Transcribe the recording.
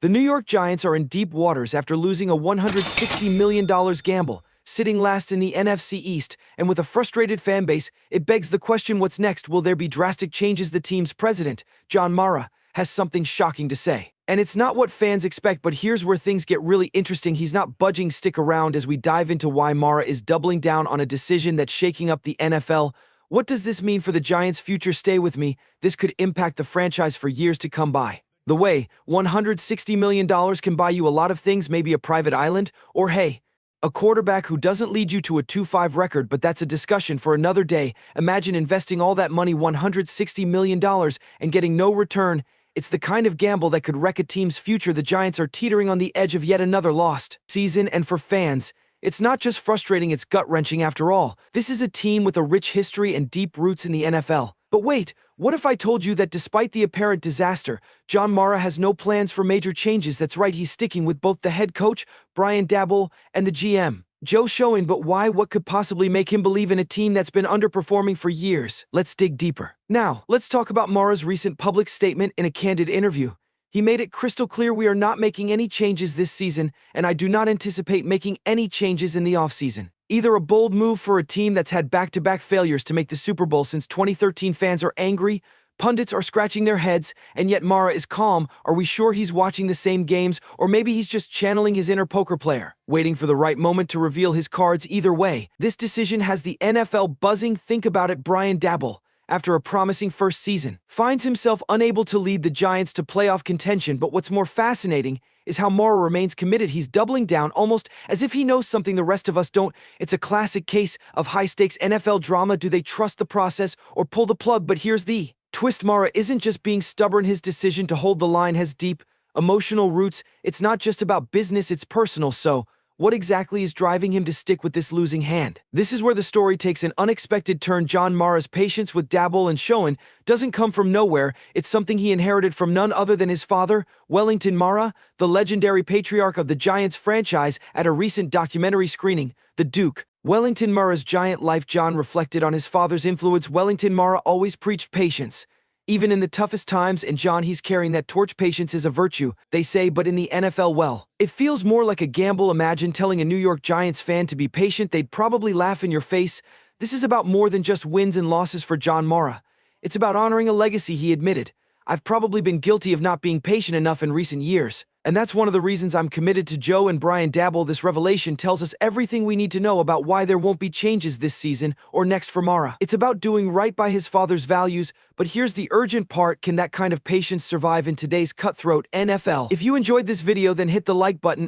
The New York Giants are in deep waters after losing a $160 million gamble, sitting last in the NFC East, and with a frustrated fan base, it begs the question, what's next? Will there be drastic changes? The team's president, John Mara, has something shocking to say. And it's not what fans expect, but here's where things get really interesting. He's not budging. Stick around as we dive into why Mara is doubling down on a decision that's shaking up the NFL. What does this mean for the Giants' future? Stay with me. This could impact the franchise for years to come. By the way, $160 million can buy you a lot of things, maybe a private island, or hey, a quarterback who doesn't lead you to a 2-5 record, but that's a discussion for another day. Imagine investing all that money, $160 million, and getting no return. It's the kind of gamble that could wreck a team's future. The Giants are teetering on the edge of yet another lost season, and for fans, it's not just frustrating, it's gut-wrenching. After all, this is a team with a rich history and deep roots in the NFL. But wait, what if I told you that despite the apparent disaster, John Mara has no plans for major changes? That's right, he's sticking with both the head coach, Brian Daboll, and the GM, Joe Schoen. But why? What could possibly make him believe in a team that's been underperforming for years? Let's dig deeper. Now, let's talk about Mara's recent public statement. In a candid interview, he made it crystal clear: we are not making any changes this season, and I do not anticipate making any changes in the offseason. Either a bold move for a team that's had back-to-back failures to make the Super Bowl since 2013. Fans are angry, pundits are scratching their heads, and yet Mara is calm. Are we sure he's watching the same games, or maybe he's just channeling his inner poker player, waiting for the right moment to reveal his cards? Either way, this decision has the NFL buzzing. Think about it: Brian Daboll, after a promising first season, finds himself unable to lead the Giants to playoff contention. But what's more fascinating is how Mara remains committed. He's doubling down, almost as if he knows something the rest of us don't. It's a classic case of high-stakes NFL drama. Do they trust the process or pull the plug? But here's the twist: Mara isn't just being stubborn. His decision to hold the line has deep, emotional roots. It's not just about business, it's personal. So, what exactly is driving him to stick with this losing hand? This is where the story takes an unexpected turn. John Mara's patience with Daboll and Schoen doesn't come from nowhere. It's something he inherited from none other than his father, Wellington Mara, the legendary patriarch of the Giants franchise. At a recent documentary screening, The Duke, Wellington Mara's Giant Life, John reflected on his father's influence. Wellington Mara always preached patience, even in the toughest times, and John, he's carrying that torch. Patience is a virtue, they say, but in the NFL, well, it feels more like a gamble. Imagine telling a New York Giants fan to be patient. They'd probably laugh in your face. This is about more than just wins and losses for John Mara. It's about honoring a legacy. He admitted, "I've probably been guilty of not being patient enough in recent years, and that's one of the reasons I'm committed to Joe and Brian Daboll." This revelation tells us everything we need to know about why there won't be changes this season or next for Mara. It's about doing right by his father's values. But here's the urgent part: can that kind of patience survive in today's cutthroat NFL? If you enjoyed this video, then hit the like button